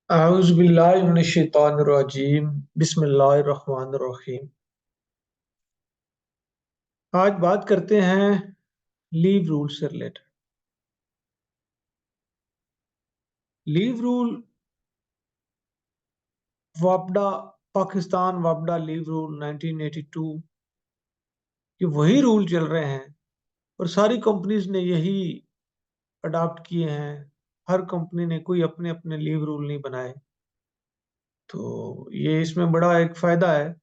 औज़ुबिल्लाहिमिनश्शैतानिर्रजीम बिस्मिल्लाहिर्रहमानिर्रहीम। आज बात करते हैं लीव रूल से related. Leave rule वापडा Pakistan वापडा leave rule 1982 ये वही रूल चल रहे हैं और सारी कंपनीज ने यही अडॉप्ट किए हैं। हर कंपनी ने कोई अपने अपने लीव रूल नहीं बनाए। तो ये इसमें बड़ा एक फायदा है।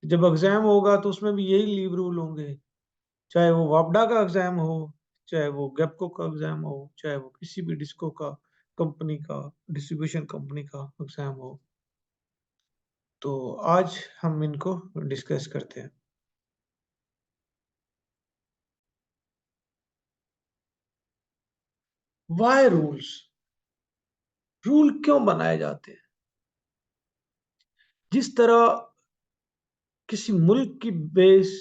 जब एग्जाम होगा तो उसमें भी यही लीव रूल होंगे, चाहे वो वापडा का एग्जाम हो, चाहे वो गैपको का एग्जाम हो, चाहे वो किसी भी डिस्को का कंपनी का डिस्ट्रीब्यूशन कंपनी का एग्जाम हो। तो आज हम इनको डिस्कस करते हैं। वाई रूल्स, रूल क्यों बनाए जाते हैं? जिस तरह किसी मुल्क की बेस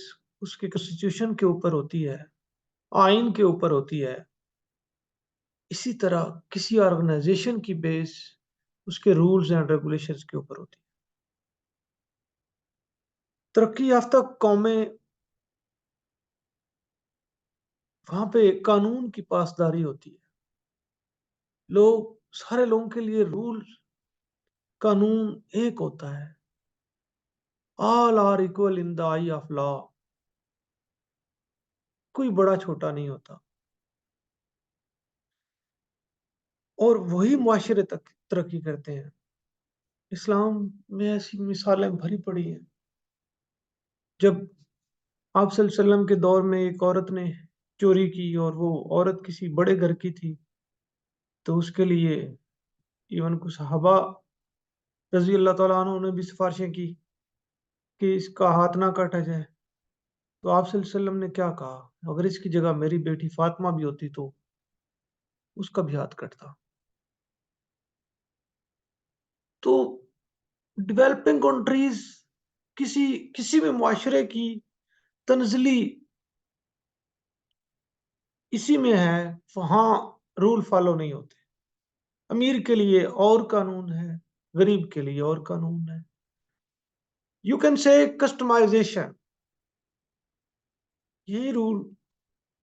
उसके कॉन्स्टिट्यूशन के ऊपर होती है, आइन के ऊपर होती है, इसी तरह किसी ऑर्गेनाइजेशन की बेस उसके रूल्स एंड रेगुलेशंस के ऊपर होती है। तरक्की याफ्ता कौमें, वहां पे कानून की पासदारी होती है। लोग, सारे लोगों के लिए रूल, कानून एक होता है। All are equal in the eye of law. कोई बड़ा छोटा नहीं होता। और वही मुआशरे तक तरक्की करते हैं। इस्लाम में ऐसी मिसालें भरी पड़ी हैं। जब आप सल्लल्लाहु अलैहि वसल्लम के दौर में एक औरत ने चोरी की और वो औरत किसी बड़े घर की थी, तो उसके लिए इवन कुछ सहाबा रजी अल्लाह तआला अन्हु ने भी सिफारिशें की कि इसका हाथ ना काटा जाए। तो आप सल्लल्लाहु अलैहि वसल्लम ने क्या कहा, अगर इसकी जगह मेरी बेटी फातिमा भी होती तो उसका भी हाथ कटता। तो डेवलपिंग कंट्रीज, किसी किसी भी मुआशरे की तंजली इसी में है, वहां रूल फॉलो नहीं होते। अमीर के लिए और कानून है, गरीब के लिए और कानून है। यू कैन से कस्टमाइजेशन, यही रूल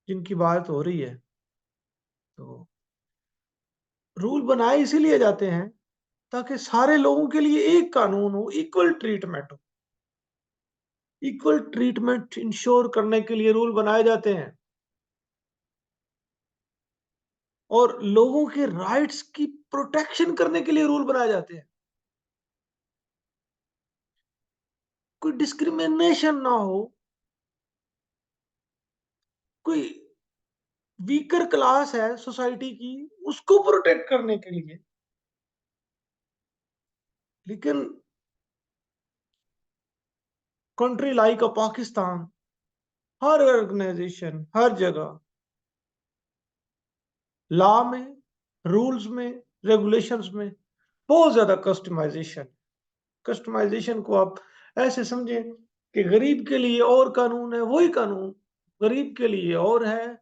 जिनकी बात हो रही है। तो रूल बनाए इसीलिए जाते हैं ताकि सारे लोगों के लिए एक कानून हो, इक्वल ट्रीटमेंट हो। इक्वल ट्रीटमेंट इंश्योर करने के लिए रूल बनाए जाते हैं और लोगों के राइट्स की प्रोटेक्शन करने के लिए रूल बनाए जाते हैं। कोई डिस्क्रिमिनेशन ना हो, कोई वीकर क्लास है सोसाइटी की, उसको प्रोटेक्ट करने के लिए। लेकिन कंट्री लाइक पाकिस्तान, हर ऑर्गेनाइजेशन, हर जगह लॉ में, रूल्स में, रेगुलेशंस में बहुत ज्यादा कस्टमाइजेशन। कस्टमाइजेशन को आप ऐसे समझें कि गरीब के लिए और कानून है, वही कानून गरीब के लिए और है,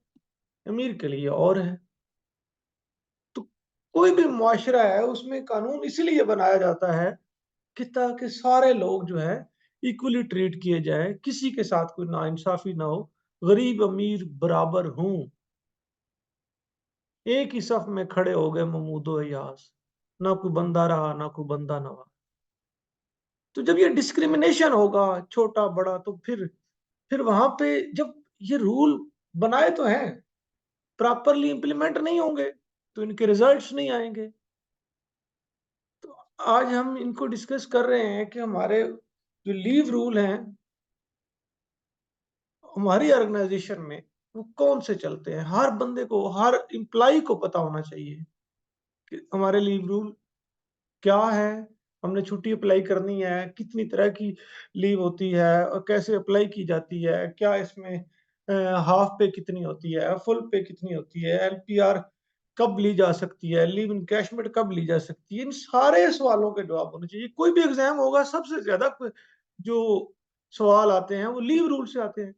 अमीर के लिए और है। तो कोई भी मुआशरा है उसमें कानून इसलिए बनाया जाता है कि ताकि सारे लोग जो है इक्वली ट्रीट किए जाए, किसी के साथ कोई नाइंसाफी ना हो, गरीब अमीर बराबर हों। एक ही सफ में खड़े हो गए महमूदो अयास, ना कोई बंदा रहा ना कोई बंदा नवा। तो जब ये डिस्क्रिमिनेशन होगा छोटा बड़ा, तो फिर वहां पे जब ये रूल बनाए तो हैं, प्रॉपरली इंप्लीमेंट नहीं होंगे तो इनके रिजल्ट्स नहीं आएंगे। तो आज हम इनको डिस्कस कर रहे हैं कि हमारे जो लीव रूल हैं हमारी ऑर्गेनाइजेशन में, वो कौन से चलते हैं। हर बंदे को, हर एम्प्लॉय को पता होना चाहिए कि हमारे लीव रूल क्या है। हमने छुट्टी अप्लाई करनी है, कितनी तरह की लीव होती है और कैसे अप्लाई की जाती है, क्या इसमें हाफ पे कितनी होती है, फुल पे कितनी होती है, एलपीआर कब ली जा सकती है, लीव इनकैशमेंट कब ली जा सकती है। इन सारे सवालों के जवाब होने चाहिए। कोई भी एग्जाम होगा, सबसे ज्यादा जो सवाल आते हैं वो लीव रूल से आते हैं।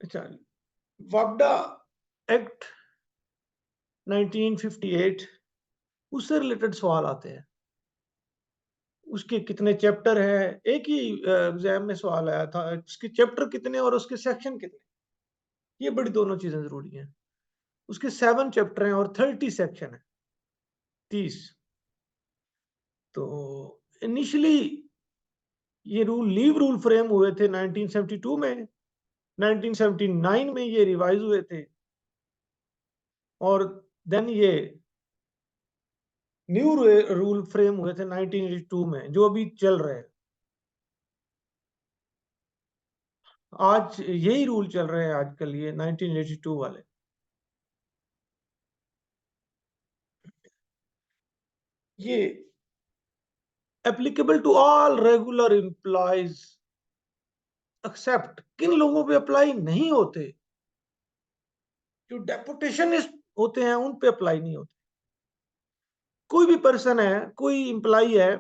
अच्छा, वापडा एक्ट 1958, उससे रिलेटेड सवाल आते हैं। उसके कितने चैप्टर है, एक ही एग्जाम में सवाल आया था, उसके चैप्टर कितने और उसके सेक्शन कितने, ये बड़ी दोनों चीजें जरूरी हैं। उसके 7 चैप्टर हैं और 30 सेक्शन है, 30। तो इनिशियली ये लीव रूल फ्रेम हुए थे 1972 में, 1979 में ये रिवाइज हुए थे, और देन ये न्यू रूल फ्रेम हुए थे 1982 में, जो अभी चल रहे हैं। आज यही रूल चल रहे हैं आजकल, ये 1982 वाले। ये applicable to all regular employees, except किन लोगों पे अप्लाई नहीं होते, जो डेपुटेशनिस्ट होते हैं उन पे अप्लाई नहीं होते। कोई भी पर्सन है, कोई एम्प्लॉय है,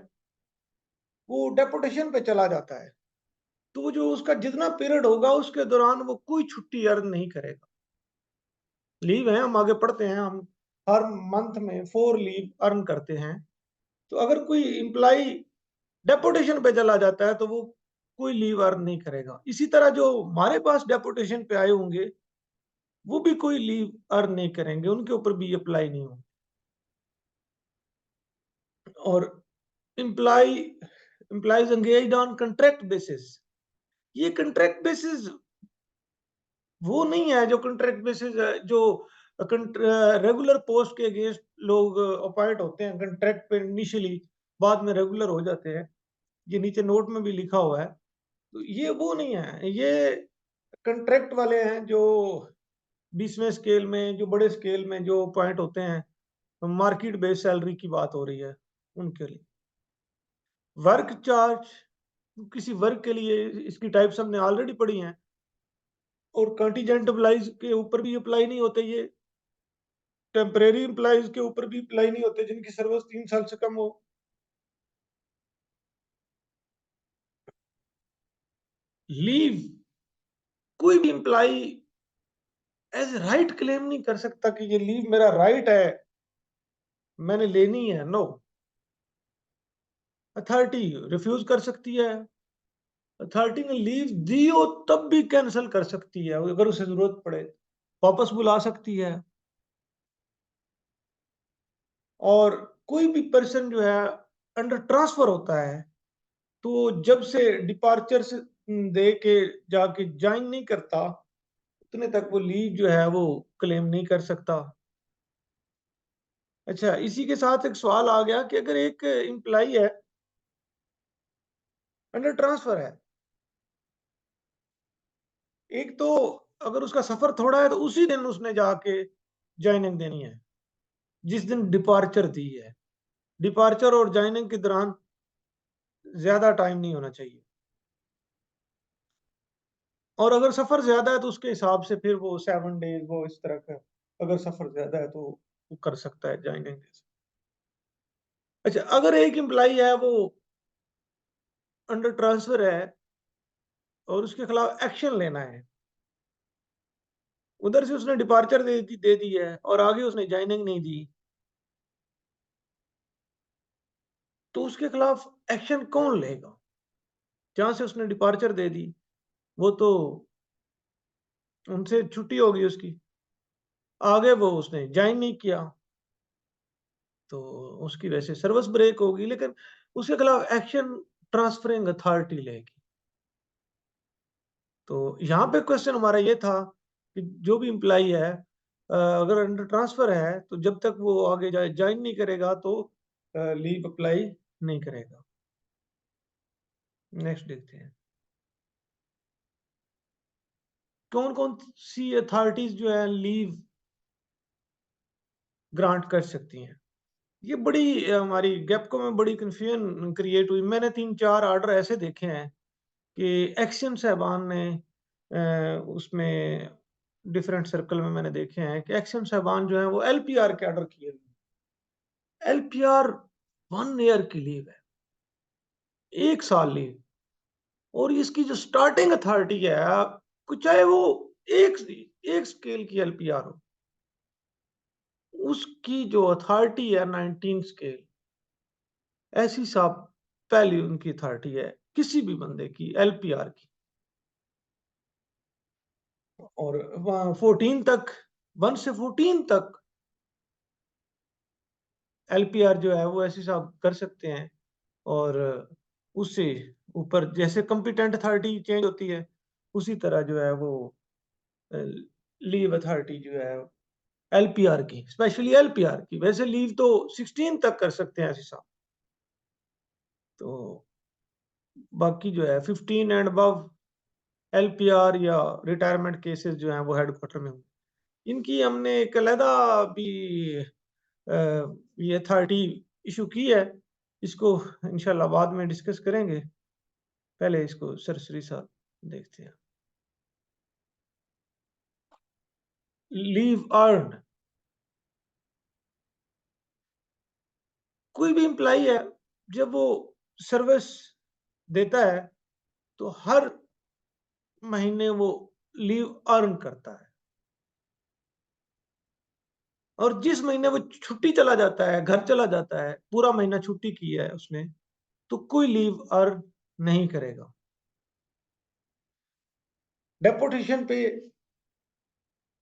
वो डेपुटेशन पे चला जाता है, तो जो उसका जितना पीरियड होगा उसके दौरान वो कोई छुट्टी अर्न नहीं करेगा। लीव है, हम आगे पढ़ते हैं, हम हर मंथ में 4 लीव अर्न करते हैं। तो अगर कोई एम्प्लॉय डेपुटेशन पे चला जाता है तो वो कोई लीव अर्न नहीं करेगा। इसी तरह जो हमारे पास डेपुटेशन पे आए होंगे वो भी कोई लीव अर्न नहीं करेंगे, उनके ऊपर भी अप्लाई नहीं होंगे। और employee employees engaged on contract basis, ये कॉन्ट्रैक्ट बेसिस वो नहीं है जो कॉन्ट्रैक्ट बेसिस जो रेगुलर पोस्ट के अगेंस्ट लोग अपॉइंट होते हैं कॉन्ट्रैक्ट पे इनिशियली, बाद में रेगुलर हो जाते हैं। ये नीचे नोट में भी लिखा हुआ है। तो ये वो नहीं है, ये कॉन्ट्रैक्ट वाले हैं जो 20वें स्केल में, जो बड़े स्केल में जो अपॉइंट होते हैं, मार्केट बेस्ड सैलरी की बात हो रही है उनके लिए। वर्क चार्ज, किसी वर्क के लिए, इसकी टाइप्स हमने ऑलरेडी पढ़ी हैं। और कंटीजेंट एम्प्लॉइज के ऊपर भी अप्लाई नहीं होते ये, टेम्परेरी एम्प्लॉइज के ऊपर भी अप्लाई नहीं होते जिनकी सर्विस 3 साल से कम हो। लीव, कोई भी एम्प्लॉय एज राइट क्लेम नहीं कर सकता कि ये लीव मेरा राइट है, मैंने लेनी है। नो, अथॉरिटी रिफ्यूज कर सकती है। अथॉरिटी ने लीव दी हो तब भी कैंसिल कर सकती है, अगर उसे जरूरत पड़े वापस बुला सकती है। और कोई भी पर्सन जो है अंडर ट्रांसफर होता है, तो जब से डिपार्चर से दे के जाके ज्वाइन नहीं करता उतने तक वो लीव जो है वो क्लेम नहीं कर सकता। अच्छा, इसी के साथ एक सवाल आ गया कि अगर एक एम्प्लॉय है, अंडर ट्रांसफर है, एक तो अगर उसका सफर थोड़ा है तो उसी दिन उसने जाके ज्वाइनिंग देनी है, जिस दिन डिपार्चर दी है। डिपार्चर और ज्वाइनिंग के दौरान ज्यादा टाइम नहीं होना चाहिए। और अगर सफर ज्यादा है तो उसके हिसाब से फिर वो 7 डेज, वो इस तरह का, अगर सफर ज्यादा है तो वो कर सकता है ज्वाइनिंग। अच्छा, अगर एक एम्प्लॉय है वो अंडर ट्रांसफर है और उसके खिलाफ एक्शन लेना है, उधर से उसने डिपार्चर दे दी है और आगे उसने ज्वाइनिंग नहीं दी, तो उसके खिलाफ एक्शन कौन लेगा? जहां से उसने डिपार्चर दे दी वो तो उनसे छुट्टी होगी उसकी, आगे वो उसने ज्वाइन नहीं किया तो उसकी वैसे सर्विस ब्रेक होगी, लेकिन उसके खिलाफ एक्शन ट्रांसफरिंग अथॉरिटी लेगी। तो यहाँ पे क्वेश्चन हमारा ये था कि जो भी एम्प्लॉय है, अगर अंडर ट्रांसफर है तो जब तक वो आगे ज्वाइन नहीं करेगा तो लीव अप्लाई नहीं करेगा। नेक्स्ट देखते हैं कौन कौन सी अथॉरिटीज जो है लीव ग्रांट कर सकती हैं। ये बड़ी हमारी गैपको में बड़ी कंफ्यूजन क्रिएट हुई। मैंने 3-4 ऑर्डर ऐसे देखे हैं कि एक्शन साहबान ने उसमें डिफरेंट सर्कल में मैंने देखे हैं कि एक्शन साहबान जो है वो एलपीआर के ऑर्डर किए। एलपीआर 1 ईयर की लीव है, 1 साल लीव। और इसकी जो स्टार्टिंग अथॉरिटी है, चाहे वो एक एक स्केल की एलपीआर हो, उसकी जो अथॉरिटी है 19 स्केल, ऐसी साहब पहली उनकी अथॉरिटी है किसी भी बंदे की एलपीआर की। और 14 तक, 1 से 14 तक एलपीआर जो है वो ऐसी साहब कर सकते हैं। और उससे ऊपर जैसे कॉम्पिटेंट अथॉरिटी चेंज होती है, उसी तरह जो है वो लीव अथॉरिटी जो है एलपीआर की, स्पेशली एलपीआर की। वैसे लीव तो 16 तक कर सकते हैं ऐसे साहब। तो बाकी जो है 15 एंड अबव एलपीआर या रिटायरमेंट केसेस जो हैं वो हेडक्वार्टर में होंगे। इनकी हमने एक अलहदा भी ये अथॉरिटी इशू की है। इसको इंशाल्लाह बाद में डिस्कस करेंगे, पहले इसको सरसरी सा देखते हैं। लीव अर्न, कोई भी एम्प्लॉई है जब वो सर्विस देता है तो हर महीने वो लीव अर्न करता है। और जिस महीने वो छुट्टी चला जाता है, घर चला जाता है, पूरा महीना छुट्टी की है उसने, तो कोई लीव अर्न नहीं करेगा। डेपुटेशन पे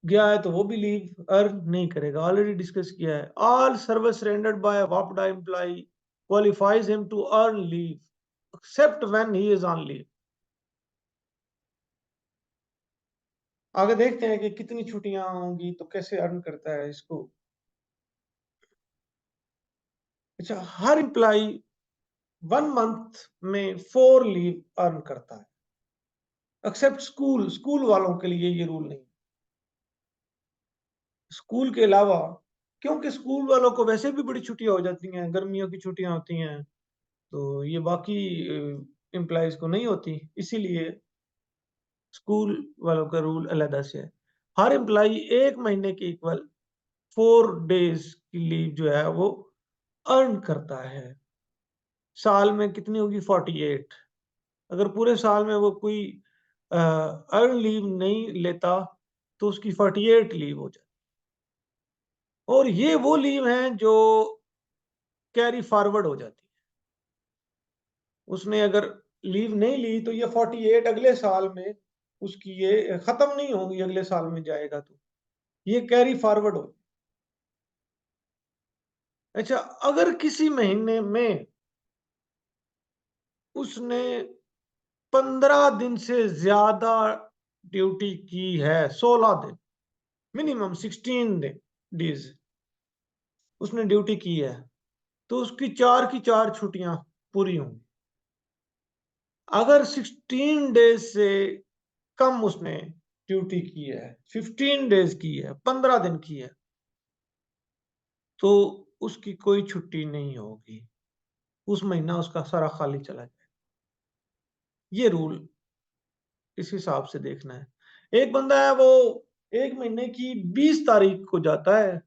गया है तो वो भी लीव अर्न नहीं करेगा, ऑलरेडी डिस्कस किया है। ऑल सर्विस रेंडर्ड बाय वापडा employ qualifies him to earn leave except when he is on leave. आगे देखते हैं कि कितनी छुट्टियां होंगी तो कैसे अर्न करता है इसको। अच्छा, हर एम्प्लॉय 1 मंथ में 4 लीव अर्न करता है, एक्सेप्ट स्कूल। स्कूल वालों के लिए ये रूल नहीं। स्कूल के अलावा, क्योंकि स्कूल वालों को वैसे भी बड़ी छुट्टियां हो जाती हैं, गर्मियों की छुट्टियां होती हैं, तो ये बाकी एम्प्लॉयज को नहीं होती, इसीलिए स्कूल वालों का रूल अलग से है। हर एम्प्लॉय 1 महीने के इक्वल 4 डेज की लीव जो है वो अर्न करता है। साल में कितनी होगी? 48। अगर पूरे साल में वो कोई अर्न लीव नहीं लेता तो उसकी 48 लीव हो जाती। और ये वो लीव हैं जो कैरी फॉरवर्ड हो जाती है। उसने अगर लीव नहीं ली तो ये 48 अगले साल में उसकी ये खत्म नहीं होंगी, अगले साल में जाएगा तो ये कैरी फॉरवर्ड हो। अच्छा, अगर किसी महीने में उसने 15 दिन से ज्यादा ड्यूटी की है, 16 दिन, मिनिमम 16 डेज उसने ड्यूटी की है, तो उसकी 4 की 4 छुट्टियां पूरी होंगी। अगर 16 डेज से कम उसने ड्यूटी की है, 15 डेज की है, 15 दिन की है, तो उसकी कोई छुट्टी नहीं होगी। उस महीना उसका सारा खाली चला जाए। ये रूल इस हिसाब से देखना है। एक बंदा है वो 1 महीने की 20 तारीख को जाता है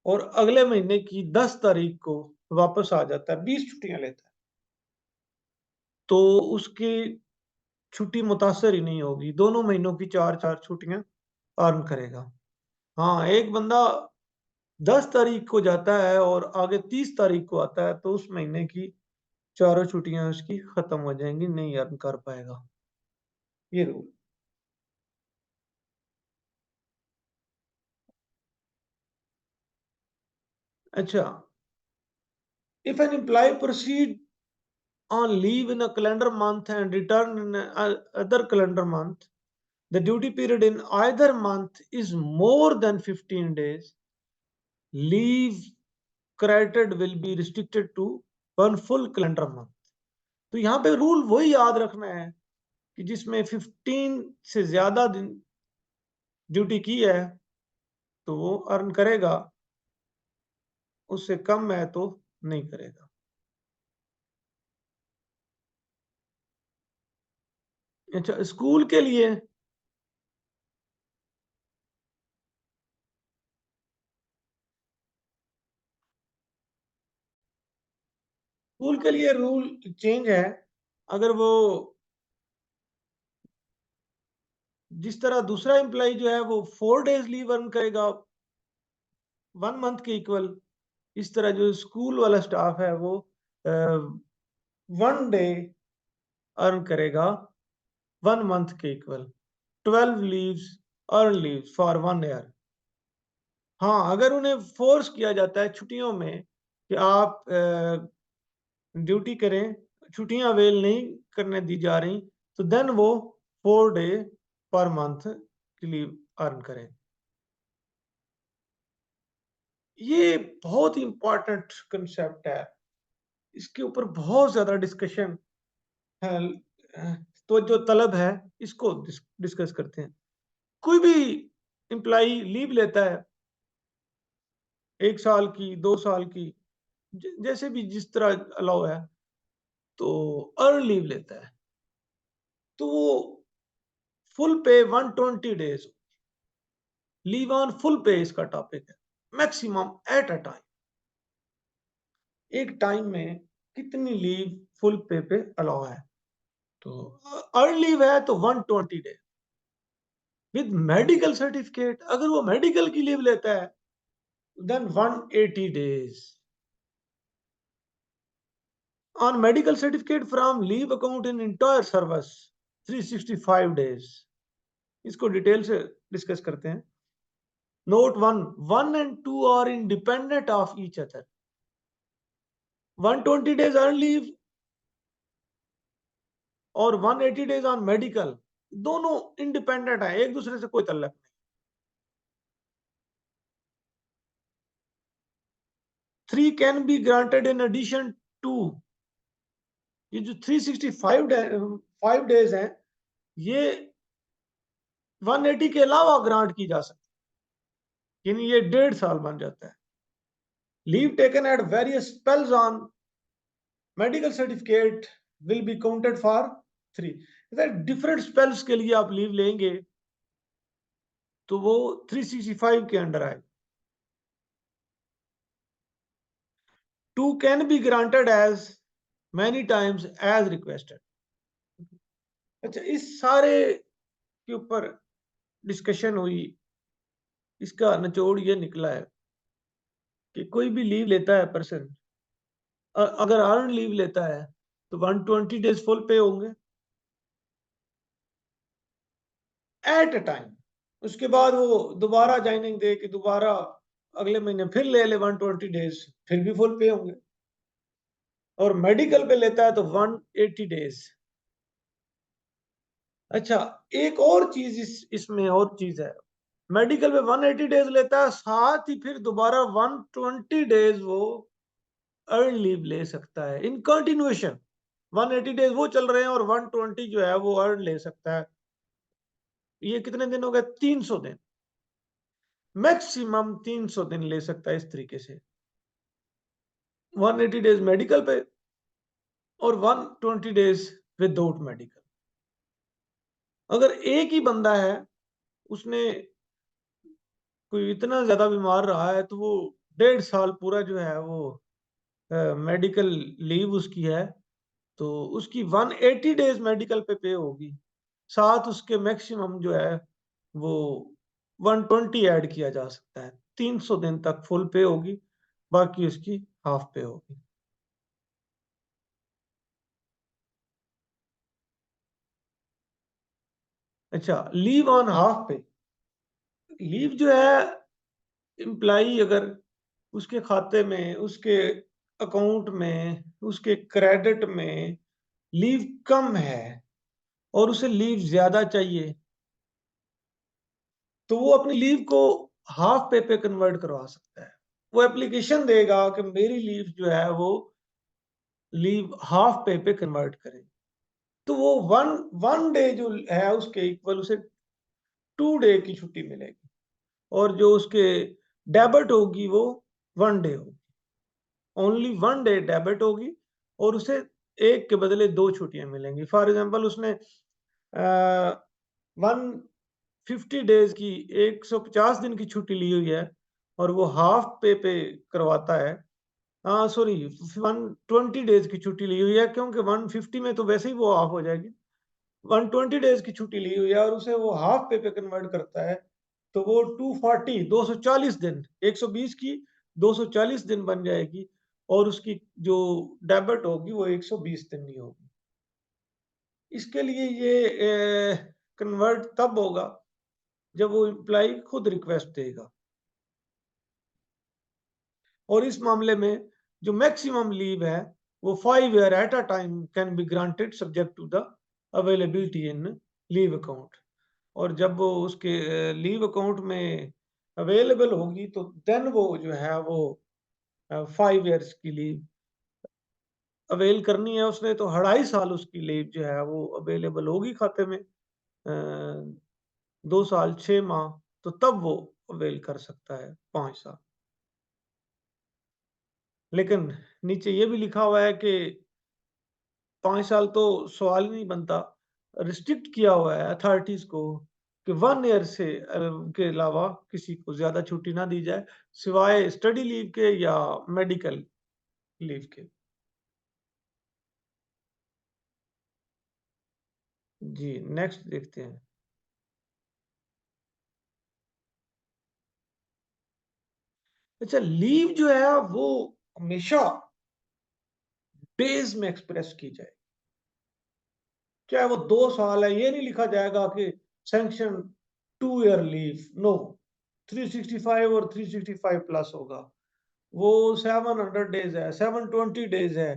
और अगले महीने की 10 तारीख को वापस आ जाता है, 20 छुट्टियां लेता है, तो उसकी छुट्टी मुतासर ही नहीं होगी, दोनों महीनों की 4-4 छुट्टियां अर्न करेगा। हाँ, एक बंदा 10 तारीख को जाता है और आगे 30 तारीख को आता है तो उस महीने की चारों छुट्टियां उसकी खत्म हो जाएंगी, नहीं अर्न कर पाएगा। ये रूल। अच्छा, if an employee proceed on leave in a calendar month and return in other calendar month, the duty period in either month is more than 15 days, leave credited will be restricted to 1 full calendar month। तो यहाँ पे rule वही याद रखना है कि जिसमें 15 से ज्यादा दिन ड्यूटी की है तो वो अर्न करेगा, उससे कम है तो नहीं करेगा। अच्छा, स्कूल के लिए रूल चेंज है। अगर वो जिस तरह दूसरा एम्प्लॉय जो है वो 4 डेज लीव अर्न करेगा, 1 मंथ के इक्वल। इस तरह जो स्कूल वाला स्टाफ है वो 1 डे अर्न करेगा 1 मंथ के equal. 12 leaves earn leaves for 1 year. हाँ, अगर उन्हें फोर्स किया जाता है छुट्टियों में कि आप ड्यूटी करें, छुट्टियां अवेल नहीं करने दी जा रही, तो देन वो 4 डे पर मंथ की लीव अर्न करें। ये बहुत इंपॉर्टेंट कंसेप्ट है, इसके ऊपर बहुत ज्यादा डिस्कशन है। तो जो तलब है इसको डिस्कस करते हैं। कोई भी एम्प्लॉई लीव लेता है 1 साल की, 2 साल की, जैसे भी जिस तरह अलाउ है, तो अर्न लीव लेता है, तो वो फुल पे 120 डेज लीव ऑन फुल पे इसका टॉपिक है। मैक्सिमम एट अ टाइम, एक टाइम में कितनी लीव फुल पे अलाउ है। तो अर्न लीव है तो 120 डेज विद मेडिकल सर्टिफिकेट। अगर वो मेडिकल की लीव लेता है then 180 days on medical certificate from leave account in entire service 365 days. इसको डिटेल से डिस्कस करते हैं। Note 1 and 2 are independent of each other. 120 days earned leave और 180 days on medical, दोनों इंडिपेंडेंट है, एक दूसरे से कोई ताल्लुक नहीं। 3 can be granted in addition to, ये जो 365 डेज हैं, ये 180 के अलावा ग्रांट की जा सकती, यानी ये 1.5 साल बन जाता है। Leave taken at various spells on medical certificate will be counted for 3। Different spells के लिए आप लीव लेंगे तो वो 365 के अंडर आए। 2 can be granted as many times as requested। अच्छा, इस सारे के ऊपर डिस्कशन हुई, इसका निचोड़ ये निकला है कि कोई भी लीव लेता है पर्सन, अगर अर्न लीव लेता है तो 120 डेज फुल पे होंगे एट अ टाइम। उसके बाद वो दोबारा ज्वाइनिंग दे के दोबारा अगले महीने फिर ले ले 120 डेज, फिर भी फुल पे होंगे। और मेडिकल पे लेता है तो 180 डेज। अच्छा, एक और चीज इसमें और चीज है, मेडिकल पे 180 डेज लेता है, साथ ही फिर दोबारा 120 डेज वो अर्न लीव ले सकता है इन कंटिन्यूएशन। 180 डेज वो चल रहे हैं और 120 जो है वो अर्न ले सकता है। ये कितने दिन हो गए? 300 दिन, मैक्सिमम 300 दिन ले सकता है इस तरीके से। 180 डेज मेडिकल पे और 120 डेज विदाउट मेडिकल। अगर एक ही बंदा है, उसने कोई इतना ज्यादा बीमार रहा है, तो वो 1.5 साल पूरा जो है वो मेडिकल लीव उसकी है, तो उसकी 180 डेज मेडिकल पे होगी, साथ उसके मैक्सिमम जो है वो 120 ऐड किया जा सकता है। 300 दिन तक फुल पे होगी, बाकी उसकी हाफ पे होगी। अच्छा, लीव ऑन हाफ पे। लीव जो है, एम्प्लाई अगर उसके खाते में, उसके अकाउंट में, उसके क्रेडिट में लीव कम है और उसे लीव ज्यादा चाहिए, तो वो अपनी लीव को हाफ पे कन्वर्ट करवा सकता है। वो एप्लीकेशन देगा कि मेरी लीव जो है वो लीव हाफ पे कन्वर्ट करें, तो वो वन वन डे जो है उसके इक्वल उसे 2 डे की छुट्टी मिलेगी, और जो उसके डेबिट होगी वो 1 डे होगी। ओनली 1 डे डेबिट होगी और उसे एक के बदले 2 छुट्टियां मिलेंगी। फॉर एग्जाम्पल, उसने 150 डेज की, 150 दिन की छुट्टी ली हुई है और वो हाफ पे करवाता है। हाँ सॉरी, 120 डेज की छुट्टी ली हुई है, क्योंकि 150 में तो वैसे ही वो ऑफ हो जाएगी। 120 डेज की छुट्टी ली हुई है और उसे वो हाफ पे कन्वर्ट करता है, तो वो 240 240 दिन, 120 की 240 दिन बन जाएगी, और उसकी जो डेबिट होगी वो 120 दिन की होगी। इसके लिए ये कन्वर्ट तब होगा जब वो एम्प्लॉय खुद रिक्वेस्ट देगा। और इस मामले में जो मैक्सिमम लीव है वो 5 year at a time can be granted subject to the availability in leave account. और जब वो उसके लीव अकाउंट में अवेलेबल होगी तो देन वो जो है वो 5 ईयर्स की लीव अवेल करनी है उसने, तो 2.5 साल उसकी लीव जो है वो अवेलेबल होगी खाते में, 2 साल 6 माह, तो तब वो अवेल कर सकता है 5 साल। लेकिन नीचे ये भी लिखा हुआ है कि 5 साल तो सवाल ही नहीं बनता, रिस्ट्रिक्ट किया हुआ है अथॉरिटीज को कि 1 ईयर से के अलावा किसी को ज्यादा छुट्टी ना दी जाए, सिवाय स्टडी लीव के या मेडिकल लीव के। जी, नेक्स्ट देखते हैं। अच्छा, लीव जो है वो हमेशा डेज में एक्सप्रेस की जाए, चाहे वो 2 साल है, ये नहीं लिखा जाएगा कि सैंक्शन 2 ईयर लीव, नो, 365 और 365 प्लस होगा। वो 700 डेज है, 720 डेज है,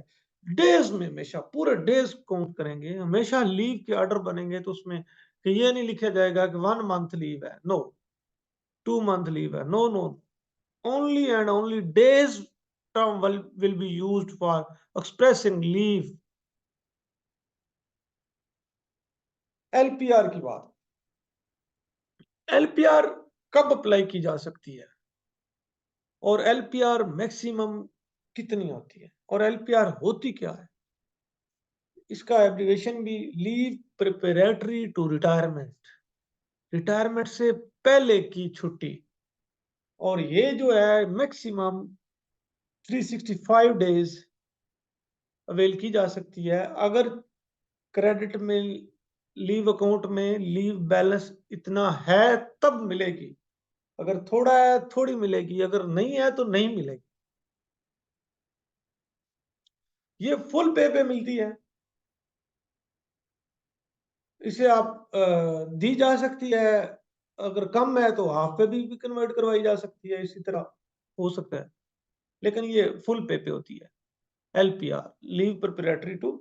डेज में हमेशा पूरे डेज काउंट करेंगे, हमेशा लीव के ऑर्डर बनेंगे तो उसमें कि ये नहीं लिखा जाएगा कि 1 मंथ लीव है, नो, 2 मंथ लीव है, no no, only and only days term will be used for expressing leave। LPR की बात, एलपीआर कब अप्लाई की जा सकती है और एलपीआर मैक्सिमम कितनी होती है और एलपीआर होती क्या है, इसका एब्रिवेशन भी leave preparatory to retirement, retirement से पहले की छुट्टी। और ये जो है मैक्सिमम 365 डेज अवेल की जा सकती है अगर क्रेडिट में लीव अकाउंट में लीव बैलेंस इतना है तब मिलेगी, अगर थोड़ा है थोड़ी मिलेगी, अगर नहीं है तो नहीं मिलेगी। ये फुल पे मिलती है, इसे आप दी जा सकती है, अगर कम है तो हाफ पे भी कन्वर्ट करवाई जा सकती है, इसी तरह हो सकता है, लेकिन ये फुल पे होती है। LPR, leave preparatory to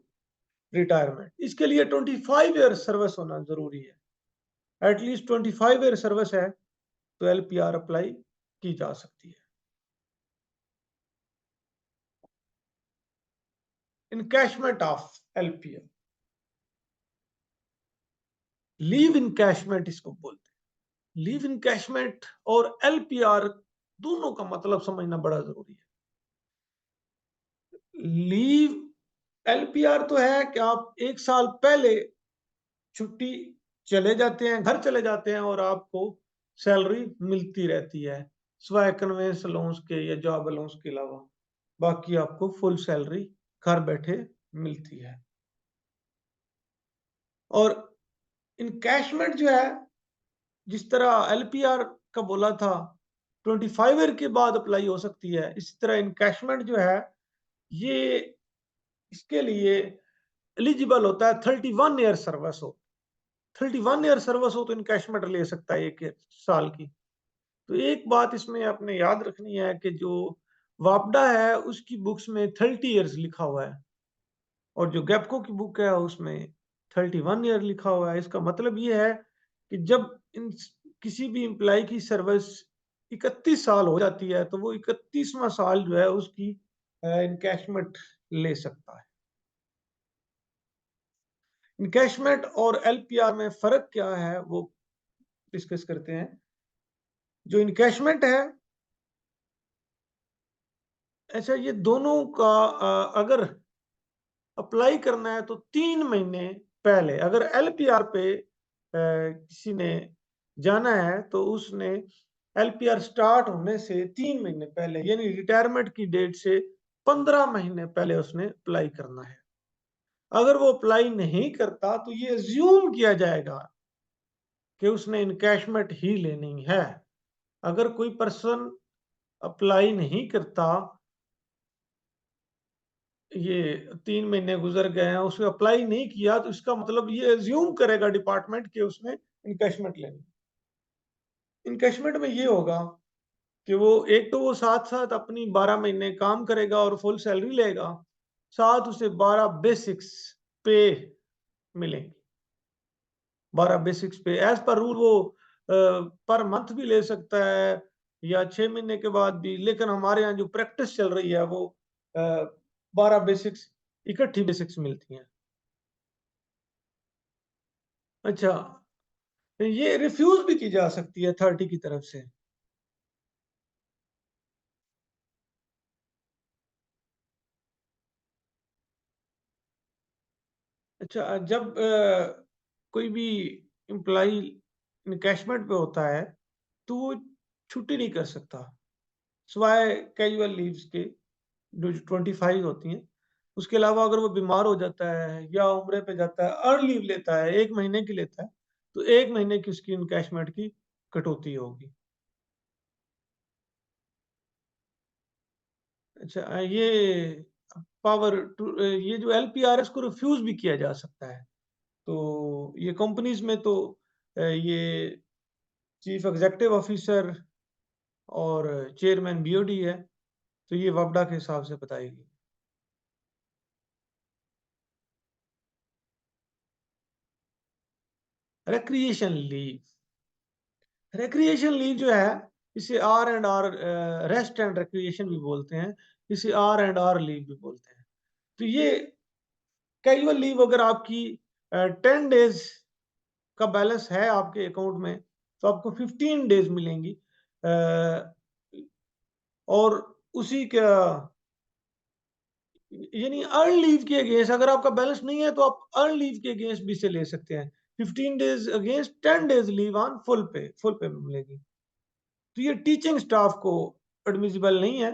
retirement, इसके लिए 25 ईयर सर्विस होना जरूरी है, एटलीस्ट 25 ईयर सर्विस है तो एलपीआर अप्लाई की जा सकती है। Encashment of LPR, leave encashment इसको बोलते हैं। लीव इनकैशमेंट और एलपीआर दोनों का मतलब समझना बड़ा जरूरी है। लीव, एलपीआर तो है कि आप 1 साल पहले छुट्टी चले जाते हैं, घर चले जाते हैं और आपको सैलरी मिलती रहती है, सिवाय कन्वेंस अलाउंस के या जॉब अलाउंस के अलावा, बाकी आपको फुल सैलरी घर बैठे मिलती है। और इनकैशमेंट जो है, जिस तरह एलपीआर का बोला था 25 ईयर के बाद अप्लाई हो सकती है, इसी तरह इनकैशमेंट जो है ये इसके लिए एलिजिबल होता है 31 ईयर सर्विस हो, 31 ईयर सर्विस हो तो इनकैशमेंट ले सकता है 1 साल की। तो एक बात इसमें आपने याद रखनी है कि जो वापडा है उसकी बुक्स में 30 ईयर्स लिखा हुआ है, और जो गैपको की बुक है उसमें 31 ईयर लिखा हुआ है। इसका मतलब ये है कि जब इन किसी भी एम्प्लॉय की सर्विस 31 साल हो जाती है तो वो 31वां साल जो है उसकी इनकैशमेंट ले सकता है। इनकैशमेंट और एलपीआर में फर्क क्या है वो डिस्कस करते हैं। जो इनकैशमेंट है, अच्छा, ये दोनों का अगर अप्लाई करना है तो 3 महीने पहले, अगर एलपीआर पे किसी ने जाना है तो उसने एलपीआर स्टार्ट होने से 3 महीने पहले, यानी रिटायरमेंट की डेट से 15 महीने पहले उसने अप्लाई करना है। अगर वो अप्लाई नहीं करता तो ये अज्यूम किया जाएगा कि उसने इनकैशमेंट ही लेनी है। अगर कोई पर्सन अप्लाई नहीं करता, ये 3 महीने गुज़र गए हैं, उसने अप्लाई नहीं किया, तो इसका मतलब ये अज़्यूम करेगा डिपार्टमेंट कि उसने इनकैशमेंट लेनी। इनकैशमेंट में ये होगा कि वो एक तो वो साथ-साथ अपनी 12 महीने काम करेगा और फुल सैलरी लेगा, साथ उसे 12 बेसिक्स पे मिलेंगी। 12 बेसिक्स पे एज़ पर रूल वो पर मंथ भी ले सकता है या 6 महीने के बाद भी, लेकिन हमारे यहाँ जो प्रैक्टिस चल रही है वो अ, 12 बेसिक्स इकट्ठी बेसिक्स मिलती हैं। अच्छा, ये रिफ्यूज़ भी की जा सकती है अथॉरिटी की तरफ से। अच्छा, जब कोई भी एम्प्लॉयी एनकैशमेंट पे होता है, तो वो छुट्टी नहीं कर सकता, सिवाय कैजुअल लीव्स के, जो 25 होती हैं। उसके अलावा अगर वो बीमार हो जाता है या उम्रे पे जाता है, अर्न लीव लेता है, 1 महीने की लेता है, तो 1 महीने की उसकी एनकैशमेंट की कटौती होगी। अच्छा, ये जो एलपीआरएस को रिफ्यूज़ भी किया जा सकता है। तो ये कंपनीज़ में तो ये चीफ एग्ज़ीक्यूटिव ऑफ़िसर और चेयरमैन बीओडी है, तो ये वफ़्डा के हिसाब से बताएगी। रिक्रिएशन लीव, रिक्रिएशन लीव जो है, इसे R and R rest and recreation भी बोलते हैं, इसे आर एंड आर लीव भी बोलते हैं। तो ये कैजुअल लीव अगर आपकी 10 डेज़ का बैलेंस है आपके अकाउंट में, तो आपको 15 डेज़ मिलेंगी। और उसी का यानी अर्न लीव के अगेंस्ट, अगर आपका बैलेंस नहीं है तो आप अर्न लीव के अगेंस्ट भी इसे ले सकते हैं। 15 days against 10 days leave on full पे मिलेगी। तो ये टीचिंग स्टाफ को एडमिसिबल नहीं है,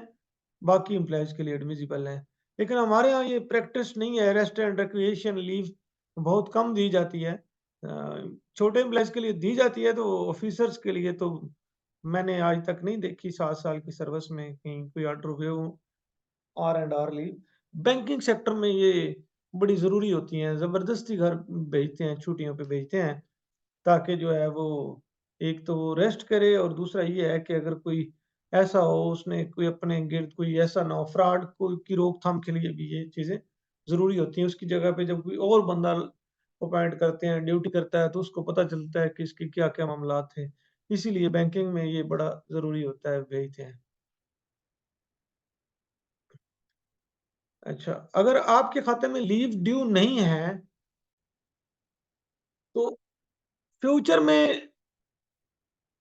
बाकी एम्प्लॉइज के लिए एडमिसिबल है। लेकिन हमारे यहाँ ये प्रैक्टिस नहीं है, रेस्ट एंड रिक्रिएशन लीव बहुत कम दी जाती है। छोटे एम्प्लॉइज के लिए दी जाती है, तो ऑफिसर्स के लिए तो मैंने आज तक नहीं देखी 7 साल की सर्विस में कहीं कोई ऑर्डर हुए हो R and R leave. Banking sector में ये बड़ी ज़रूरी होती हैं, ज़बरदस्ती घर भेजते हैं, छुट्टियों पे भेजते हैं, ताकि जो है वो एक तो वो रेस्ट करे और दूसरा ये है कि अगर कोई ऐसा हो, उसने कोई अपने गिर्द कोई ऐसा ना हो, फ्रॉड को की रोकथाम के लिए भी ये चीज़ें ज़रूरी होती हैं। उसकी जगह पे जब कोई और बंदा अपॉइंट करते हैं, ड्यूटी करता है, तो उसको पता चलता है कि इसके क्या-क्या मामलात थे। इसीलिए बैंकिंग में ये बड़ा ज़रूरी होता है, भेजते हैं। अच्छा, अगर आपके खाते में लीव ड्यू नहीं है, तो फ्यूचर में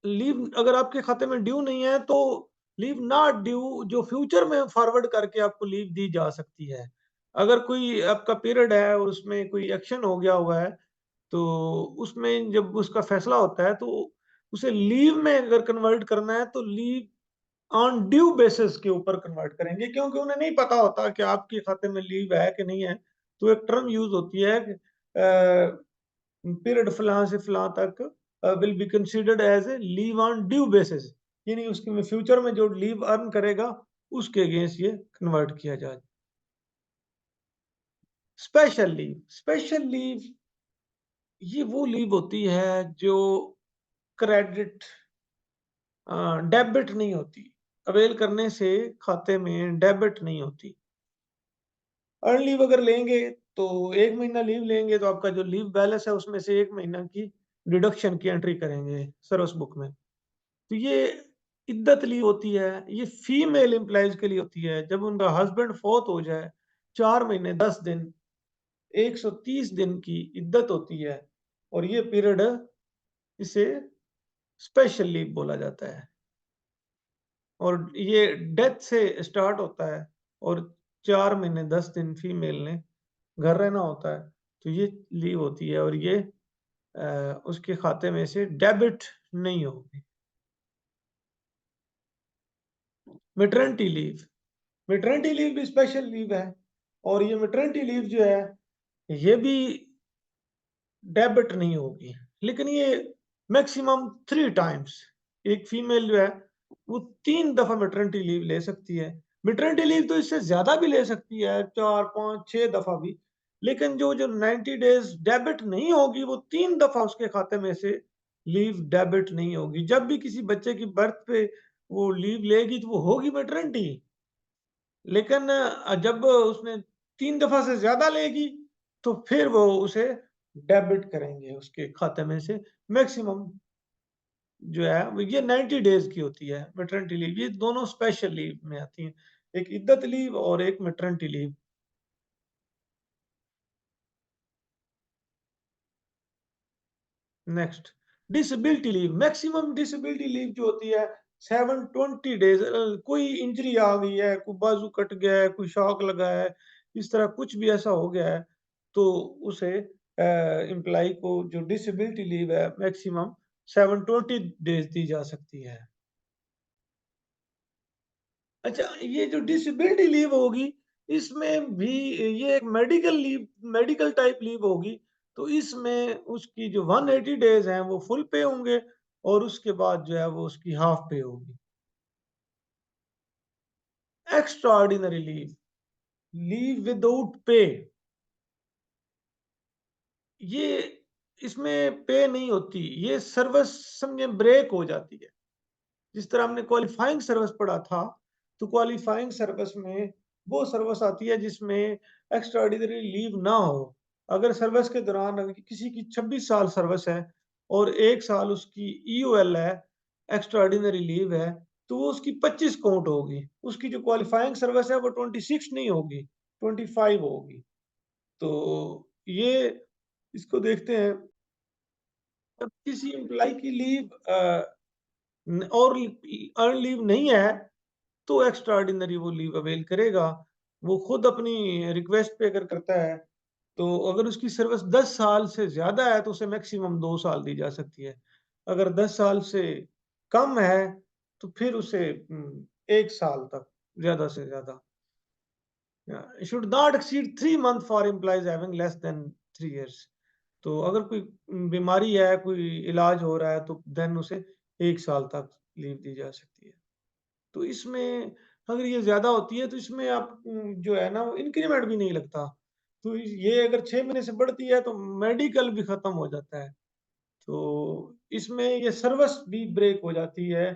लीव अगर आपके खाते में ड्यू नहीं है, तो लीव नॉट ड्यू जो फ्यूचर में फॉरवर्ड करके आपको लीव दी जा सकती है। अगर कोई आपका पीरियड है और उसमें कोई एक्शन हो गया हुआ है, तो उसमें जब उसका फैसला होता है, तो उसे लीव में अगर कन्वर्ट करना है, तो लीव ऑन ड्यू बेसिस के ऊपर कन्वर्ट करेंगे, क्योंकि उन्हें नहीं पता होता कि आपके खाते में लीव है कि नहीं है। तो एक टर्म यूज़ होती है कि पीरियड फलां से फलां तक will be considered as a leave on due basis, यानी उसके में फ्यूचर में जो लीव अर्न करेगा उसके अगेंस्ट ये कन्वर्ट किया जाए। स्पेशल लीव ये वो लीव होती है जो क्रेडिट डेबिट नहीं होती, अवेल करने से खाते में डेबिट नहीं होती। अर्न लीव अगर लेंगे, तो 1 महीना लीव लेंगे, तो आपका जो लीव बैलेंस है उसमें से 1 महीना की डिडक्शन की एंट्री करेंगे सर्विस बुक में। तो ये इद्दत लीव होती है, ये फीमेल एम्प्लॉइज़ के लिए होती है। जब उनका हस्बैंड फ़ौत हो जाए, 4 महीने 10 दिन, 130 दिन की इद्दत होती है, और ये पीरियड इसे स्पेशल लीव बोला जाता है। और ये डेथ से स्टार्ट होता है, और 4 महीने 10 दिन फीमेल ने घर रहना होता है, तो ये लीव होती है, और ये उसके खाते में से डेबिट नहीं होगी। मैटरनिटी लीव, मैटरनिटी लीव भी स्पेशल लीव है, और ये मैटरनिटी लीव जो है, ये भी डेबिट नहीं होगी। लेकिन ये मैक्सिमम 3 टाइम्स। एक फीमेल जो है वो 3 दफा मैटरनिटी लीव ले सकती है। मैटरनिटी लीव तो इससे ज्यादा भी ले सकती है, 4, 5, 6 दफा भी। लेकिन जो 90 डेज डेबिट नहीं होगी, वो 3 दफा उसके खाते में से लीव डेबिट नहीं होगी। जब भी किसी बच्चे की बर्थ पे वो लीव लेगी तो वो होगी मैटरनिटी। लेकिन जब उसने 3 दफा से ज्यादा लेगी तो फिर वो उसे डेबिट करेंगे उसके खाते में से। मैक्सिमम जो है वो ये 90 डेज की होती है मैटरनिटी लीव। ये दोनों स्पेशल लीव में आती हैं, एक इद्दत लीव और एक maternity leave. Next, disability leave. Maximum disability leave जो होती है 720 डेज। कोई इंजरी आ गई है, कोई बाजू कट गया है, कोई शॉक लगा है, इस तरह कुछ भी ऐसा हो गया है, तो उसे एम्प्लॉय को जो डिसेबिलिटी लीव है मैक्सिमम 720 डेज दी जा सकती है। अच्छा, ये जो डिसेबिलिटी लीव होगी, इसमें भी ये एक मेडिकल टाइप लीव होगी। तो इसमें उसकी जो 180 डेज हैं वो फुल पे होंगे, और उसके बाद जो है वो उसकी हाफ पे होगी। Extra ordinary leave, leave without pay, ये इसमें पे नहीं होती। ये सर्विस समझे ब्रेक हो जाती है। जिस तरह हमने क्वालिफाइंग सर्विस पढ़ा था, तो क्वालिफाइंग सर्विस में वो सर्विस आती है जिसमें एक्स्ट्रा ऑर्डिनरी लीव ना हो। अगर सर्विस के दौरान अगर किसी की 26 साल सर्विस है और 1 साल उसकी ईओएल है, एक्स्ट्रा ऑर्डिनरी लीव है, तो वो उसकी 25 काउंट होगी। उसकी जो क्वालिफाइंग सर्विस है वो 26 नहीं होगी, 25 होगी। तो ये इसको देखते हैं। जब किसी एम्प्लॉय की लीव और अर्न लीव नहीं है, तो एक्स्ट्रा ऑर्डिनरी वो लीव अवेल करेगा। वो खुद अपनी रिक्वेस्ट पे अगर करता है, तो अगर उसकी सर्विस 10 साल से ज्यादा है तो उसे मैक्सिमम 2 साल दी जा सकती है। अगर 10 साल से कम है तो फिर उसे 1 साल तक ज्यादा से ज्यादा। Should not exceed 3 month for employees having less than 3 years. तो अगर कोई बीमारी है, कोई इलाज हो रहा है, तो देन उसे 1 साल तक लीव दी जा सकती है। तो इसमें अगर ये ज़्यादा होती है तो इसमें आप जो है ना वो इंक्रीमेंट भी नहीं लगता। तो ये अगर 6 महीने से बढ़ती है तो मेडिकल भी खत्म हो जाता है। तो इसमें ये सर्विस भी ब्रेक हो जाती है।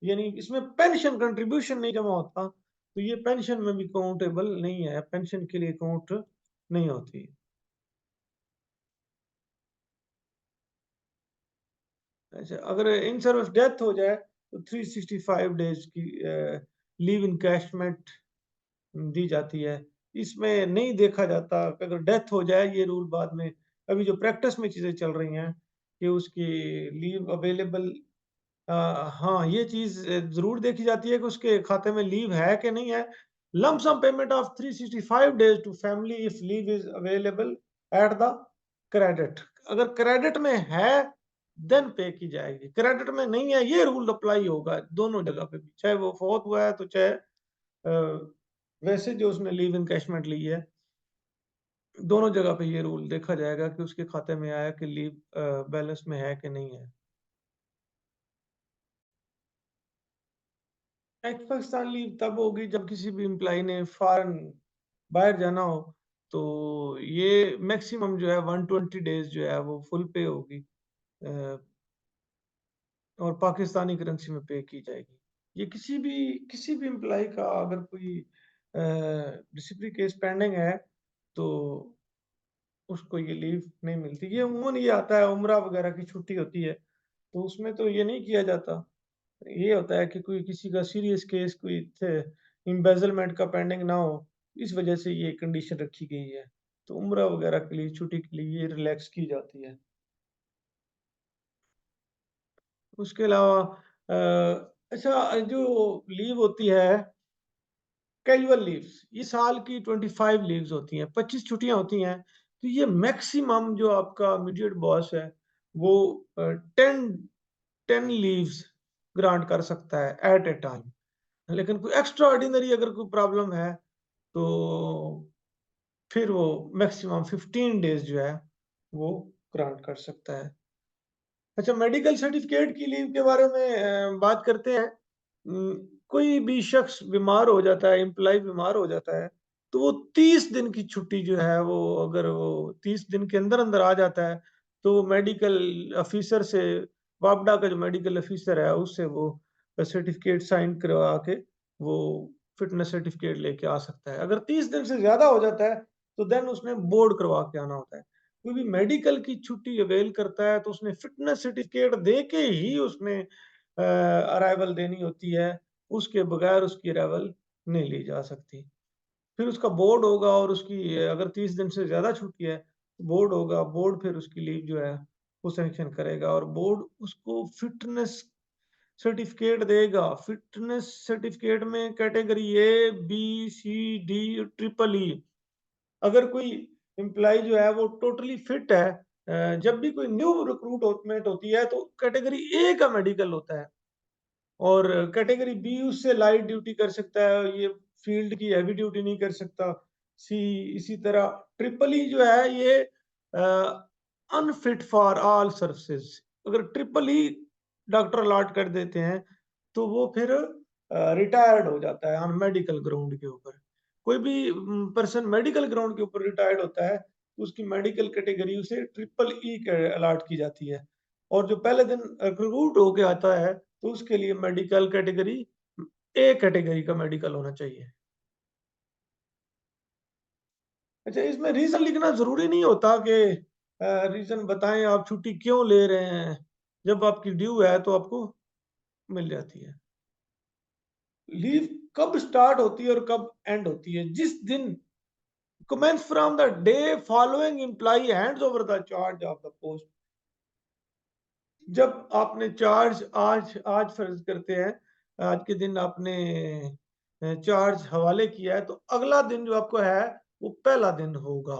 यानी इसमें पेंशन कंट्रीब्यूशन नहीं जमा होता, तो ये पेंशन में भी काउंटेबल नहीं है, पेंशन के लिए काउंट नहीं होती। अच्छा, अगर इन सर्विस डेथ हो जाए तो 365 डेज की लीव इनकैशमेंट दी जाती है। इसमें नहीं देखा जाता कि अगर डेथ हो जाए, ये रूल बाद में अभी जो प्रैक्टिस में चीज़ें चल रही हैं कि उसकी लीव अवेलेबल। हाँ, ये चीज़ ज़रूर देखी जाती है कि उसके खाते में लीव है कि नहीं है। Lump sum payment of 365 days to family if leave is available at the credit. अगर क्रेडिट में है देन पे की जाएगी, क्रेडिट में नहीं है ये रूल अप्लाई होगा दोनों जगह पे भी, चाहे वो फौत हुआ है तो चाहे वैसे जो उसने लीव इनकैशमेंट ली है, दोनों जगह पे ये रूल देखा जाएगा कि उसके खाते में आया कि लीव बैलेंस में है कि नहीं है। एक्स पाकिस्तान लीव तब होगी जब किसी भी एम्प्लॉय ने फॉरेन बाहर जाना हो, तो ये मैक्सिमम जो है 120 डेज जो है वो फुल पे होगी, और पाकिस्तानी करेंसी में पे की जाएगी। ये किसी भी एम्प्लॉय का अगर कोई डिसिप्लिनरी केस पेंडिंग है तो उसको ये लीव नहीं मिलती। ये उम्मन ये आता है उम्रा वगैरह की छुट्टी होती है, तो उसमें तो ये नहीं किया जाता। ये होता है कि कोई किसी का सीरियस केस कोई एम्बेजलमेंट का पेंडिंग ना हो, इस वजह से ये कंडीशन रखी गई है। तो उम्रा वगैरह के लिए छुट्टी के लिए ये रिलैक्स की जाती है। उसके अलावा अच्छा, जो लीव होती है कैजुअल लीव्स, ये साल की 25 लीव्स होती हैं, 25 छुट्टियां होती हैं। तो ये मैक्सिमम जो आपका इमीडिएट बॉस है वो 10 10 लीव्स ग्रांट कर सकता है एट ए टाइम। लेकिन कोई एक्स्ट्रा ऑर्डिनरी अगर कोई प्रॉब्लम है तो फिर वो मैक्सिमम 15 डेज जो है वो ग्रांट कर सकता है। अच्छा, मेडिकल सर्टिफिकेट की लीव के बारे में बात करते हैं। कोई भी शख्स बीमार हो जाता है, एम्प्लॉयी बीमार हो जाता है, तो वो 30 दिन की छुट्टी जो है वो, अगर वो 30 दिन के अंदर-अंदर आ जाता है, तो वो मेडिकल ऑफ़िसर से, वापडा का जो मेडिकल ऑफ़िसर है उससे वो सर्टिफिकेट साइन करवा के वो फिटनेस सर्टिफिकेट लेके आ सकता है। अगर 30 दिन से ज़्यादा हो जाता है, तो देन उसने बोर्ड करवा के आना होता है। कोई भी मेडिकल की छुट्टी अवेल करता है तो उसने फिटनेस सर्टिफिकेट दे के ही उसने अराइवल देनी होती है, उसके बगैर उसकी अराइवल नहीं ली जा सकती। फिर उसका बोर्ड होगा और उसकी अगर 30 दिन से ज़्यादा छुट्टी है, बोर्ड होगा, बोर्ड फिर उसकी लीव जो है वो सैंक्शन करेगा और बोर्ड उसको फिटनेस सर्टिफिकेट देगा। फिटनेस सर्टिफिकेट में category A, B, C, D, triple E. अगर कोई एम्प्लॉयी जो है वो टोटली फिट है, जब भी कोई न्यू रिक्रूटमेंट होती है तो कैटेगरी ए का मेडिकल होता है और कैटेगरी बी उससे लाइट ड्यूटी कर सकता है, ये फील्ड की हैवी ड्यूटी नहीं कर सकता। सी इसी तरह ट्रिपल ई जो है ये अनफिट फॉर ऑल सर्विसेज। अगर ट्रिपल ई डॉक्टर अलॉट कर देते हैं तो वो फिर रिटायर्ड हो जाता है ऑन मेडिकल ग्राउंड के ऊपर। कोई भी पर्सन मेडिकल ग्राउंड के ऊपर रिटायर्ड होता है तो उसकी मेडिकल कैटेगरी उसे ट्रिपल ई अलॉट की जाती है और जो पहले दिन रिक्रूट होके आता है तो उसके लिए मेडिकल कैटेगरी ए कैटेगरी का मेडिकल होना चाहिए। अच्छा, इसमें रीज़न लिखना ज़रूरी नहीं होता कि रीज़न बताएँ आप छुट्टी क्यों ले रहे हैं। जब आपकी ड्यू है तो आपको मिल जाती है। लीव कब स्टार्ट होती है और कब एंड होती है? जिस दिन commence from the day following employee hands over the charge of the post। जब आपने चार्ज आज आज फर्ज करते हैं, आज के दिन आपने चार्ज हवाले किया है तो अगला दिन जो आपको है वो पहला दिन होगा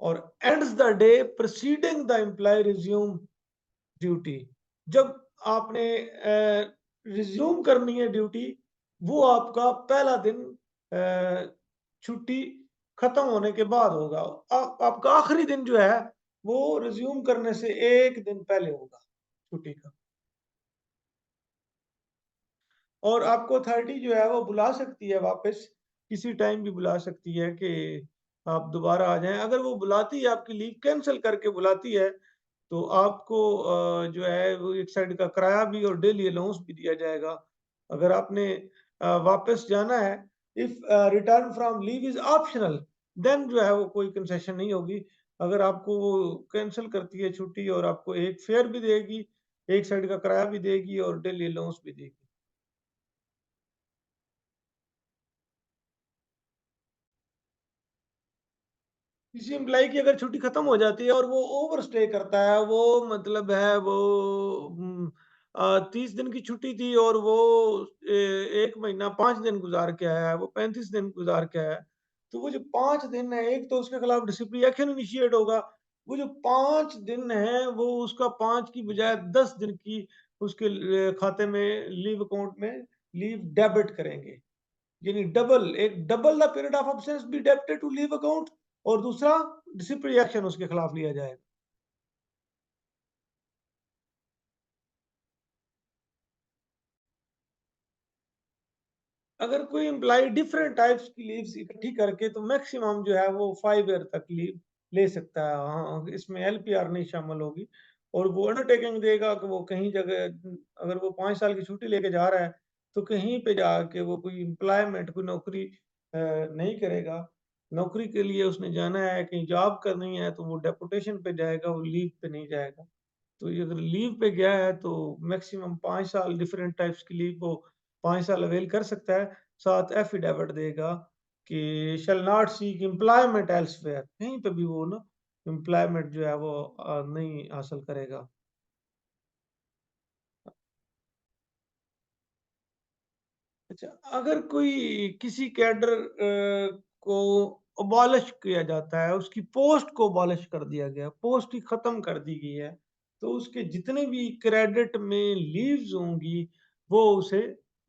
और ends the day preceding the employee resume duty. जब आपने रिज्यूम करनी है ड्यूटी, वो आपका पहला दिन छुट्टी खत्म होने के बाद होगा। आपका आखिरी दिन जो है वो रिज्यूम करने से एक दिन पहले होगा छुट्टी का। और आपको अथॉरिटी जो है वो बुला सकती है वापस, किसी टाइम भी बुला सकती है कि आप दोबारा आ जाएँ। अगर वो बुलाती है, आपकी लीव कैंसल करके बुलाती है, तो आपको जो है वो एक साइड का किराया भी और डेली अलाउंस भी दिया जाएगा। अगर आपने वापस जाना है, if return from leave is optional, then जो है वो कोई कंसेशन नहीं होगी। अगर आपको वो कैंसल करती है छुट्टी और आपको एक फेयर भी देगी, एक साइड का किराया भी देगी और डेली अलाउंस भी देगी। किसी एम्प्लॉयी की अगर छुट्टी खत्म हो जाती है और वो ओवरस्टे करता है, वो मतलब है वो 30 दिन की छुट्टी थी और वो 1 महीना 5 दिन गुज़ार के आया है, वो 35 दिन गुज़ार के आया है। तो वो जो 5 दिन है, एक तो उसके खिलाफ डिसिप्लिनरी एक्शन इनिशिएट होगा। वो जो 5 दिन है, वो उसका 5 की बजाय 10 दिन की उसके खाते में लीव अकाउंट में लीव डेबिट करेंगे। यानी डबल, एक double the period of absence be debited to leave account और दूसरा डिसिप्लिनरी एक्शन उसके खिलाफ लिया जाएगा। अगर कोई एम्प्लॉयी डिफरेंट टाइप्स की लीव्स इकट्ठी करके तो मैक्सिमम जो है वो 5 ईयर तक लीव ले सकता है। हाँ, इसमें एलपीआर नहीं शामिल होगी और वो अंडरटेकिंग देगा कि वो कहीं जगह, अगर वो 5 साल की छुट्टी लेके जा रहा है, तो कहीं पे जाके वो कोई एम्प्लॉयमेंट, कोई नौकरी नहीं करेगा। नौकरी के लिए उसने जाना है, कहीं जॉब करनी है, तो वो डेपुटेशन पे जाएगा, वो लीव पे नहीं जाएगा। तो ये अगर लीव पे गया है तो मैक्सिमम 5 साल डिफरेंट टाइप्स की लीव वो 5 साल अवेल कर सकता है। साथ एफिडेविट देगा कि shall not seek employment elsewhere, कहीं पे भी वो ना एम्प्लॉयमेंट जो है वो नहीं हासिल करेगा। अच्छा, अगर कोई किसी कैडर को अबॉलिश किया जाता है, उसकी पोस्ट को अबॉलिश कर दिया गया, पोस्ट ही खत्म कर दी गई है, तो उसके जितने भी क्रेडिट में लीव्स होंगी, वो उसे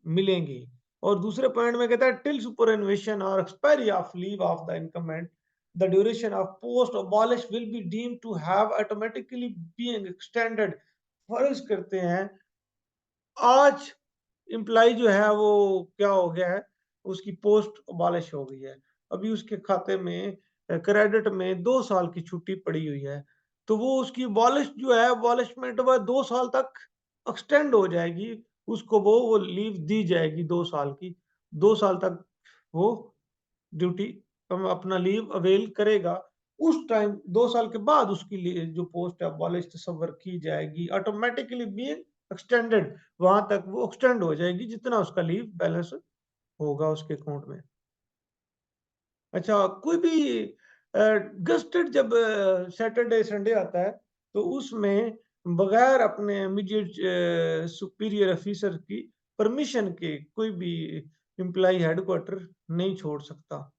मिलेंगी। और दूसरे पॉइंट में कहता है टिल सुपरएनुएशन और expiry of leave of the incumbent, the duration of post abolish will be deemed to have automatically being extended। फर्ज करते हैं आज इम्प्लाई जो है वो क्या हो गया है, उसकी पोस्ट अबॉलिश हो गई है। अभी उसके खाते में क्रेडिट में 2 साल की छुट्टी पड़ी हुई है। तो वो उसकी अबॉलिश जो है अबॉलिशमेंट वह 2 साल तक एक्सटेंड हो जाएगी। उसको वो लीव दी जाएगी 2 साल की। 2 साल तक वो ड्यूटी अपना लीव अवेल करेगा। उस टाइम 2 साल के बाद उसकी जो पोस्ट है अबॉलिश तस्वर की जाएगी, ऑटोमेटिकली बीइंग एक्सटेंडेड। वहां तक वो एक्सटेंड हो जाएगी जितना उसका लीव बैलेंस होगा उसके अकाउंट में। अच्छा, कोई भी गेस्टेड जब सैटरडे संडे आता है तो उसमें बगैर अपने इमीडिएट सुपीरियर ऑफिसर की परमिशन के कोई भी एम्प्लॉय हेडक्वार्टर नहीं छोड़ सकता।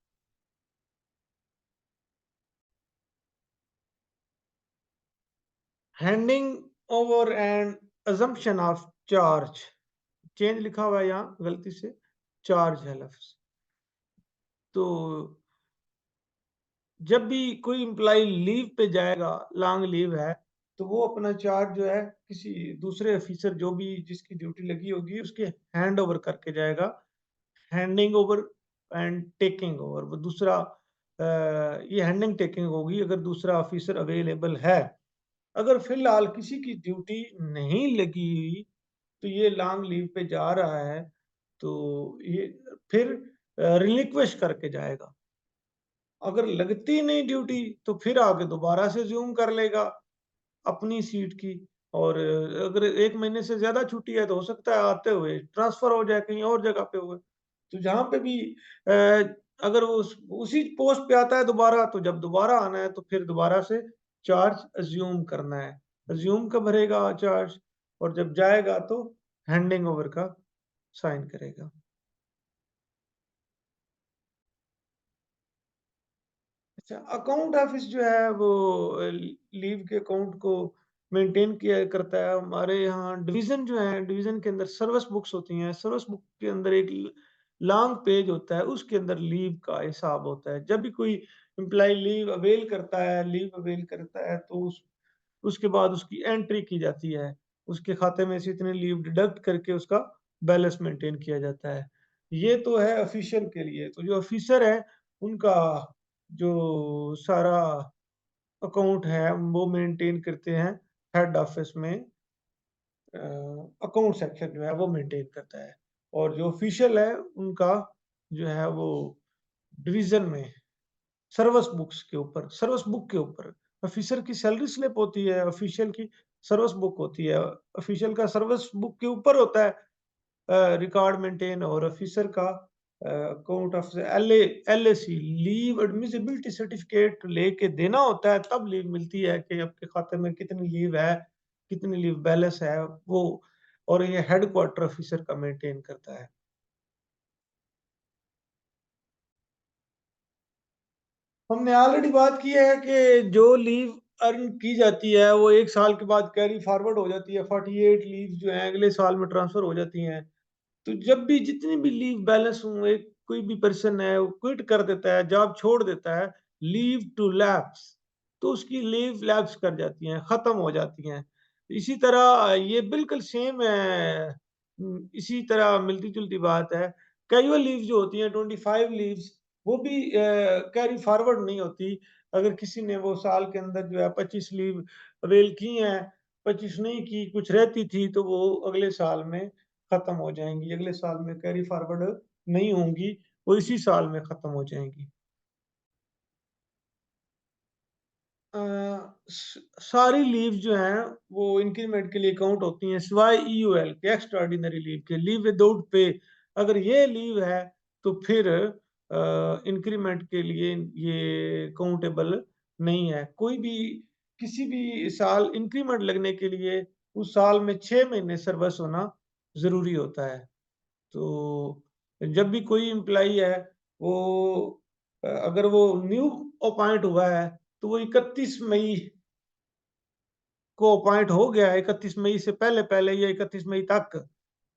Handing over and assumption of charge, change लिखा हुआ है यहाँ गलती से, चार्ज है लफ्ज। तो जब भी कोई एम्प्लॉय लीव पे जाएगा, लॉन्ग लीव है, तो वो अपना चार्ज जो है किसी दूसरे ऑफिसर जो भी जिसकी ड्यूटी लगी होगी उसके हैंड ओवर करके जाएगा। Handing over and taking over, वो दूसरा ये हैंडिंग टेकिंग होगी अगर दूसरा ऑफिसर अवेलेबल है। अगर फिलहाल किसी की ड्यूटी नहीं लगी हुई तो ये लॉन्ग लीव पे जा रहा है, तो ये फिर रिलिक्विश करके जाएगा। अगर लगती नहीं ड्यूटी तो फिर आके दोबारा से ज़्यूम कर लेगा अपनी सीट की। और अगर 1 महीने से ज़्यादा छुट्टी है तो हो सकता है आते हुए ट्रांसफ़र हो जाए कहीं और जगह पे हुए। तो जहाँ पे भी अ, अगर वो उसी पोस्ट पे आता है दोबारा, तो जब दोबारा आना है तो फिर दोबारा से चार्ज अज़्यूम करना है। अज़्यूम कब भरेगा चार्ज, और जब जाएगा तो हैंडिंग ओवर का साइन करेगा। अच्छा, अकाउंट ऑफिस जो है वो लीव के अकाउंट को मेंटेन किया करता है। हमारे यहाँ डिवीजन जो है, डिवीजन के अंदर सर्विस बुक्स होती हैं। सर्विस बुक के अंदर एक लॉन्ग पेज होता है, उसके अंदर लीव का हिसाब होता है। जब भी कोई एम्प्लॉय लीव अवेल करता है तो उसके बाद उसकी एंट्री की जाती है। उसके खाते में से इतने लीव डिडक्ट करके उसका बैलेंस मेंटेन किया जाता है। ये तो है ऑफिशियल के लिए। तो जो ऑफिसर है उनका जो सारा अकाउंट है वो मेंटेन करते हैं हेड ऑफिस में। अकाउंट सेक्शन जो है वो मेंटेन करता है। और जो ऑफिशियल है उनका जो है वो डिवीजन में सर्विस बुक के ऊपर ऑफिसर की सैलरी स्लिप होती है, ऑफिशियल की सर्विस बुक होती है। ऑफिशियल का सर्विस बुक के ऊपर होता है रिकॉर्ड मेंटेन, और ऑफिसर का account of LAC leave admissibility certificate लेके देना होता है, तब लीव मिलती है कि आपके खाते में कितनी लीव है, कितनी लीव बैलेंस है वो। और ये हेडक्वार्टर ऑफिसर का मेंटेन करता है। हमने ऑलरेडी बात की है कि जो लीव अर्न की जाती है वो 1 साल के बाद कैरी फॉरवर्ड हो जाती है। 48 लीव जो हैं अगले साल में ट्रांसफर हो जाती हैं। तो जब भी जितनी भी लीव बैलेंस हों, एक कोई भी पर्सन है वो क्विट कर देता है, जॉब छोड़ देता है, लीव टू लैप्स, तो उसकी लीव लैप्स कर जाती हैं, खत्म हो जाती हैं। इसी तरह ये बिल्कुल सेम है, इसी तरह मिलती-जुलती बात है। कैजुअल लीव जो होती हैं 25 लीव्स, वो भी कैरी फॉरवर्ड नहीं होती। अगर किसी ने वो साल के अंदर जो है 25 लीव अवेल की हैं, 25 नहीं की, कुछ रहती थी, तो वो अगले साल में खत्म हो जाएँगी। अगले साल में कैरी फॉरवर्ड नहीं होंगी, वो इसी साल में खत्म हो जाएँगी। अ, सारी लीव जो हैं वो इंक्रीमेंट के लिए काउंट होती हैं सिवाय ईयूएल के, एक्स्ट्रा ऑर्डिनरी लीव के। लीव विदाउट पे, अगर ये लीव है तो फिर इंक्रीमेंट के लिए ये काउंटेबल नहीं है। कोई भी किसी भी साल इंक्रीमेंट लगने के लिए उस साल में 6 महीने सर्विस होना ज़रूरी होता है। तो जब भी कोई एम्प्लॉयी है वो अगर वो न्यू अपॉइंट हुआ है तो वो 31 मई को अपॉइंट हो गया है, 31 मई से पहले-पहले या 31 मई तक,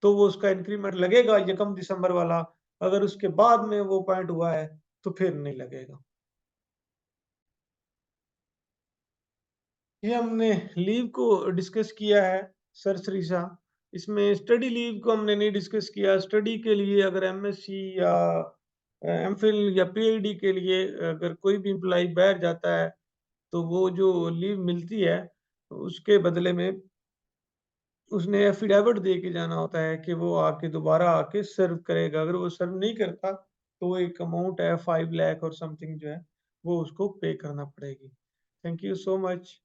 तो वो उसका इंक्रीमेंट लगेगा 1 दिसंबर वाला। अगर उसके बाद में वो अपॉइंट हुआ है तो फिर नहीं लगेगा। ये हमने लीव को डिस्कस किया है सर सरीसा। इसमें स्टडी लीव को हमने नहीं डिस्कस किया। स्टडी के लिए अगर एमएससी या एमफिल या पीएचडी के लिए अगर कोई भी एम्प्लॉय बाहर जाता है, तो वो जो लीव मिलती है, तो उसके बदले में उसने एफिडेविट दे के जाना होता है कि वो आके दोबारा आके सर्व करेगा। अगर वो सर्व नहीं करता, तो वो एक अमाउंट है 5 लाख और समथिंग जो है, वो उसको पे करना पड़ेगी। Thank you so much.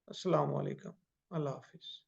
अस्सलाम वालेकुम। अल्लाह हाफ़िज़।